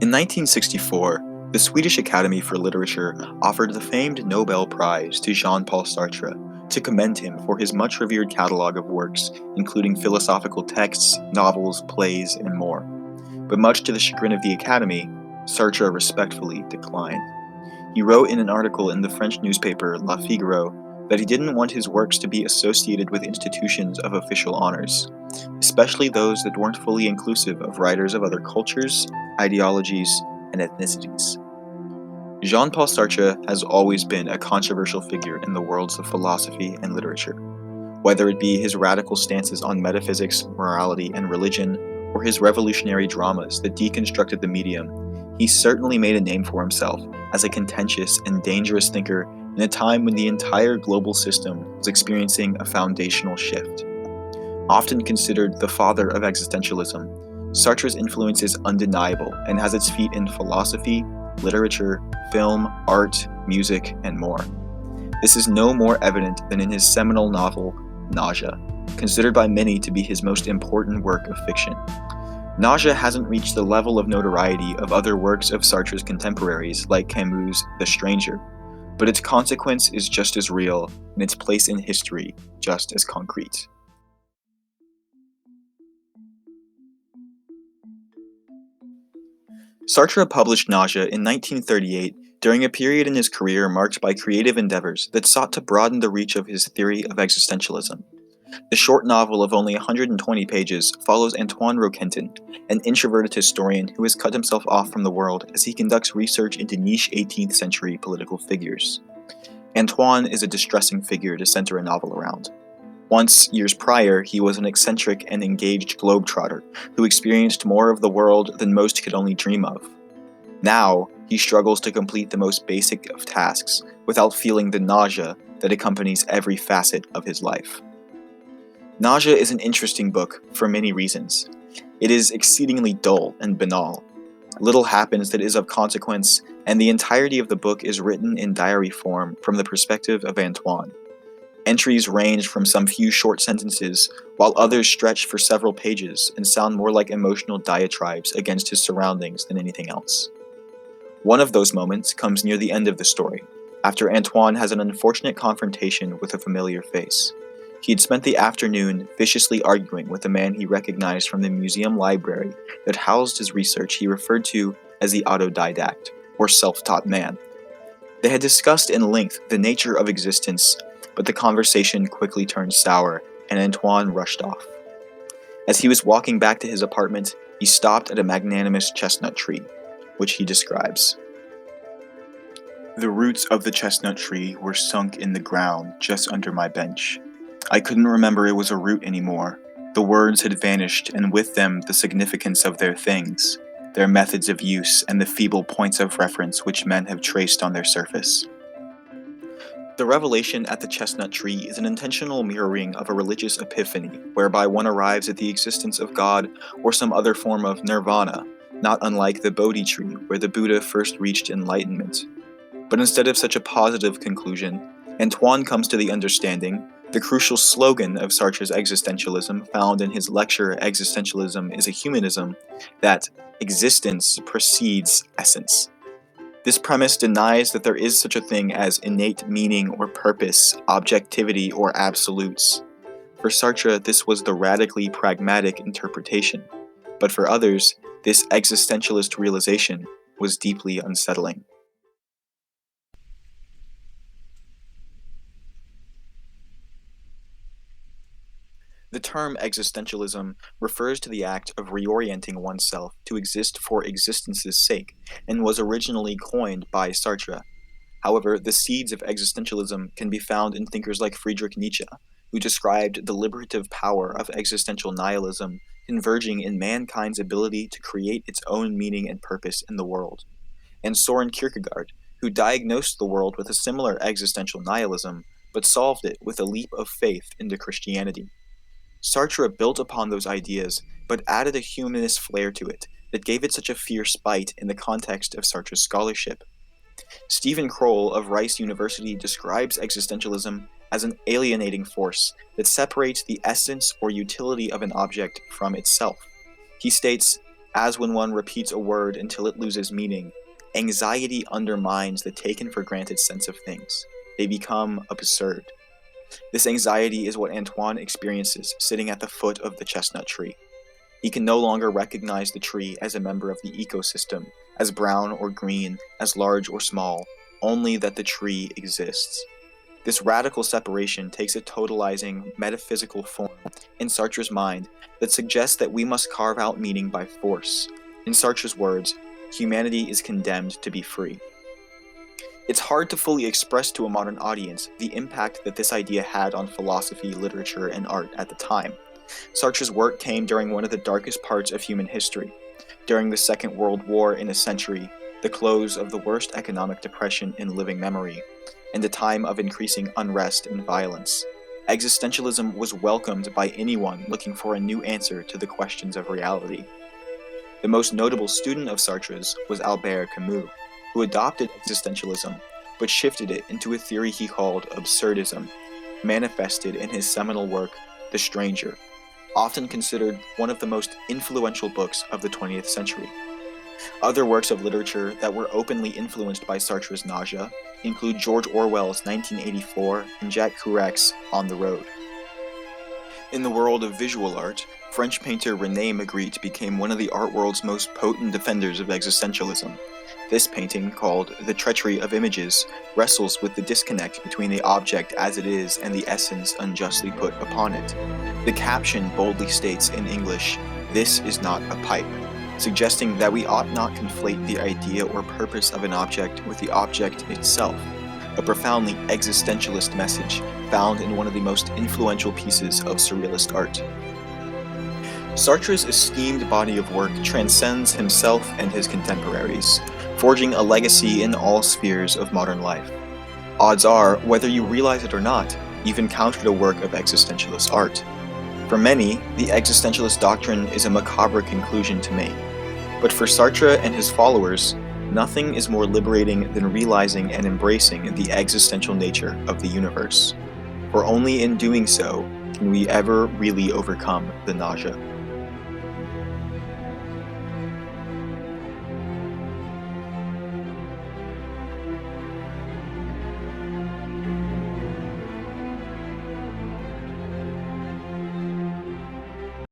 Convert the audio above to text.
In 1964, the Swedish Academy for Literature offered the famed Nobel Prize to Jean-Paul Sartre to commend him for his much-revered catalog of works, including philosophical texts, novels, plays, and more. But much to the chagrin of the Academy, Sartre respectfully declined. He wrote in an article in the French newspaper La Figaro that he didn't want his works to be associated with institutions of official honors, especially those that weren't fully inclusive of writers of other cultures, ideologies, and ethnicities. Jean-Paul Sartre has always been a controversial figure in the worlds of philosophy and literature, whether it be his radical stances on metaphysics, morality, and religion, or his revolutionary dramas that deconstructed the medium. He certainly made a name for himself as a contentious and dangerous thinker in a time when the entire global system was experiencing a foundational shift. Often considered the father of existentialism, Sartre's influence is undeniable and has its feet in philosophy, literature, film, art, music, and more. This is no more evident than in his seminal novel, Nausea, considered by many to be his most important work of fiction. Nausea hasn't reached the level of notoriety of other works of Sartre's contemporaries like Camus' The Stranger, but its consequence is just as real and its place in history just as concrete. Sartre published Nausea in 1938 during a period in his career marked by creative endeavors that sought to broaden the reach of his theory of existentialism. The short novel of only 120 pages follows Antoine Roquentin, an introverted historian who has cut himself off from the world as he conducts research into niche 18th century political figures. Antoine is a distressing figure to center a novel around. Once, years prior, he was an eccentric and engaged globetrotter who experienced more of the world than most could only dream of. Now, he struggles to complete the most basic of tasks without feeling the nausea that accompanies every facet of his life. Nausea is an interesting book for many reasons. It is exceedingly dull and banal. Little happens that is of consequence, and the entirety of the book is written in diary form from the perspective of Antoine. Entries range from some few short sentences, while others stretch for several pages and sound more like emotional diatribes against his surroundings than anything else. One of those moments comes near the end of the story, after Antoine has an unfortunate confrontation with a familiar face. He had spent the afternoon viciously arguing with a man he recognized from the museum library that housed his research he referred to as the autodidact, or self-taught man. They had discussed in length the nature of existence, but the conversation quickly turned sour, and Antoine rushed off. As he was walking back to his apartment, he stopped at a magnanimous chestnut tree, which he describes. The roots of the chestnut tree were sunk in the ground just under my bench. I couldn't remember it was a root anymore. The words had vanished, and with them the significance of their things, their methods of use, and the feeble points of reference which men have traced on their surface. The revelation at the chestnut tree is an intentional mirroring of a religious epiphany, whereby one arrives at the existence of God or some other form of nirvana, not unlike the Bodhi tree where the Buddha first reached enlightenment. But instead of such a positive conclusion, Antoine comes to the understanding, the crucial slogan of Sartre's existentialism found in his lecture Existentialism is a Humanism, that existence precedes essence. This premise denies that there is such a thing as innate meaning or purpose, objectivity or absolutes. For Sartre, this was the radically pragmatic interpretation, but for others, this existentialist realization was deeply unsettling. The term existentialism refers to the act of reorienting oneself to exist for existence's sake, and was originally coined by Sartre. However, the seeds of existentialism can be found in thinkers like Friedrich Nietzsche, who described the liberative power of existential nihilism converging in mankind's ability to create its own meaning and purpose in the world, and Soren Kierkegaard, who diagnosed the world with a similar existential nihilism, but solved it with a leap of faith into Christianity. Sartre built upon those ideas, but added a humanist flair to it that gave it such a fierce bite in the context of Sartre's scholarship. Stephen Kroll of Rice University describes existentialism as an alienating force that separates the essence or utility of an object from itself. He states, As when one repeats a word until it loses meaning, anxiety undermines the taken for granted sense of things. They become absurd. This anxiety is what Antoine experiences sitting at the foot of the chestnut tree. He can no longer recognize the tree as a member of the ecosystem, as brown or green, as large or small, only that the tree exists. This radical separation takes a totalizing, metaphysical form in Sartre's mind that suggests that we must carve out meaning by force. In Sartre's words, humanity is condemned to be free. It's hard to fully express to a modern audience the impact that this idea had on philosophy, literature, and art at the time. Sartre's work came during one of the darkest parts of human history, during the Second World War in a century, the close of the worst economic depression in living memory, and a time of increasing unrest and violence. Existentialism was welcomed by anyone looking for a new answer to the questions of reality. The most notable student of Sartre's was Albert Camus, who adopted existentialism, but shifted it into a theory he called absurdism, manifested in his seminal work, The Stranger, often considered one of the most influential books of the 20th century. Other works of literature that were openly influenced by Sartre's Nausea include George Orwell's 1984 and Jacques Chirac's On the Road. In the world of visual art, French painter René Magritte became one of the art world's most potent defenders of existentialism. This painting, called The Treachery of Images, wrestles with the disconnect between the object as it is and the essence unjustly put upon it. The caption boldly states in English, "This is not a pipe," suggesting that we ought not conflate the idea or purpose of an object with the object itself, a profoundly existentialist message found in one of the most influential pieces of surrealist art. Sartre's esteemed body of work transcends himself and his contemporaries, forging a legacy in all spheres of modern life. Odds are, whether you realize it or not, you've encountered a work of existentialist art. For many, the existentialist doctrine is a macabre conclusion to make. But for Sartre and his followers, nothing is more liberating than realizing and embracing the existential nature of the universe. For only in doing so can we ever really overcome the nausea.